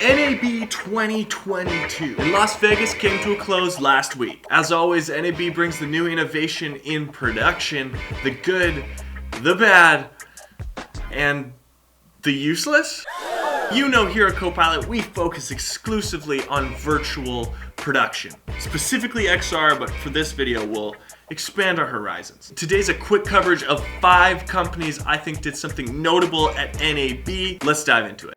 NAB 2022 in Las Vegas came to a close last week. As always, NAB brings the new innovation in production, the good, the bad, and the useless? You know, here at CoPilot, we focus exclusively on virtual production, specifically XR, but for this video, we'll expand our horizons. Today's a quick coverage of 5 companies I think did something notable at NAB. Let's dive into it.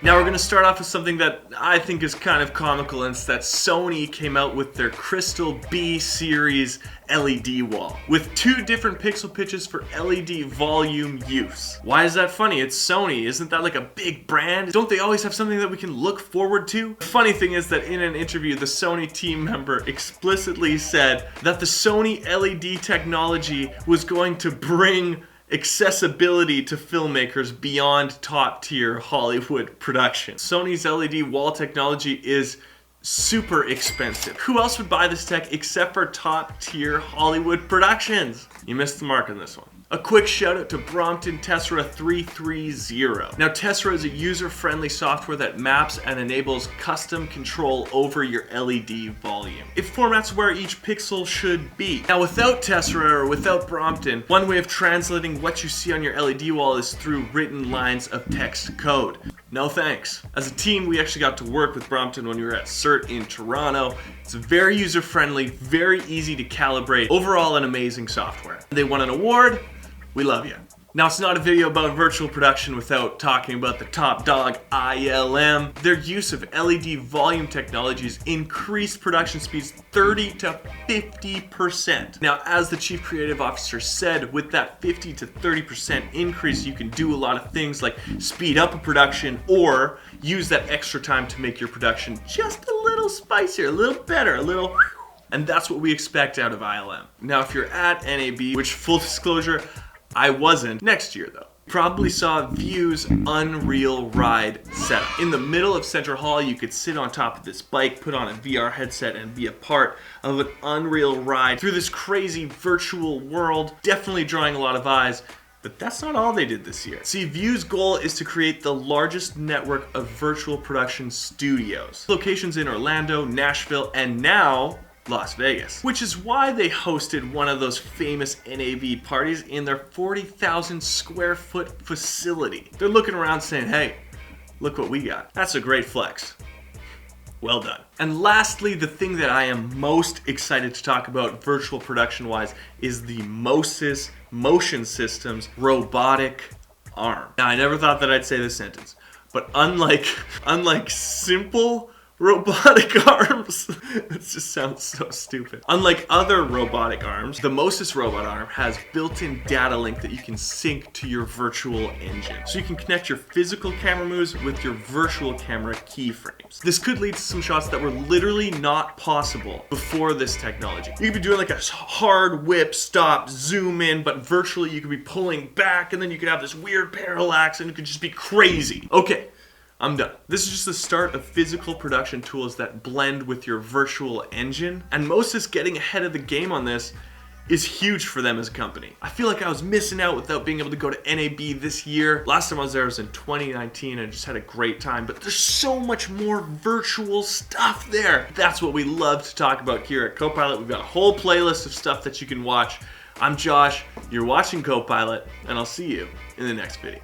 Now we're going to start off with something that I think is kind of comical, and it's that Sony came out with their Crystal B series LED wall with 2 different pixel pitches for LED volume use. Why is that funny? It's Sony. Isn't that like a big brand? Don't they always have something that we can look forward to? The funny thing is that in an interview, the Sony team member explicitly said that the Sony LED technology was going to bring accessibility to filmmakers beyond top-tier Hollywood productions. Sony's LED wall technology is super expensive. Who else would buy this tech except for top-tier Hollywood productions? You missed the mark on this one. A quick shout out to Brompton Tesla 330. Now Tesla is a user-friendly software that maps and enables custom control over your LED volume. It formats where each pixel should be. Now without Tesla or without Brompton, one way of translating what you see on your LED wall is through written lines of text code. No thanks. As a team, we actually got to work with Brompton when we were at CERT in Toronto. It's very user-friendly, very easy to calibrate. Overall, an amazing software. They won an award. We love you. Now, it's not a video about virtual production without talking about the top dog, ILM. Their use of LED volume technologies increased production speeds 30 to 50%. Now, as the chief creative officer said, with that 50 to 30% increase, you can do a lot of things like speed up a production or use that extra time to make your production just a little spicier, a little better, a little... And that's what we expect out of ILM. Now, if you're at NAB, which full disclosure, I wasn't. Next year though. Probably saw View's Unreal Ride setup. In the middle of Central Hall, you could sit on top of this bike, put on a VR headset, and be a part of an Unreal Ride through this crazy virtual world. Definitely drawing a lot of eyes. But that's not all they did this year. See, View's goal is to create the largest network of virtual production studios. Locations in Orlando, Nashville, and now Las Vegas, which is why they hosted one of those famous NAB parties in their 40,000 square foot facility. They're looking around saying, hey, look what we got. That's a great flex. Well done. And lastly, the thing that I am most excited to talk about virtual production wise is the MOSYS Motion Systems robotic arm. Now, I never thought that I'd say this sentence, but unlike simple robotic arms. It just sounds so stupid. Unlike other robotic arms, the MOSYS robot arm has built-in data link that you can sync to your virtual engine. So you can connect your physical camera moves with your virtual camera keyframes. This could lead to some shots that were literally not possible before this technology. You could be doing like a hard whip, stop, zoom in, but virtually you could be pulling back, and then you could have this weird parallax, and it could just be crazy. Okay. I'm done. This is just the start of physical production tools that blend with your virtual engine, and MOSYS getting ahead of the game on this is huge for them as a company. I feel like I was missing out without being able to go to NAB this year. Last time I was there was in 2019 and I just had a great time, but there's so much more virtual stuff there. That's what we love to talk about here at CoPilot. We've got a whole playlist of stuff that you can watch. I'm Josh, you're watching CoPilot, and I'll see you in the next video.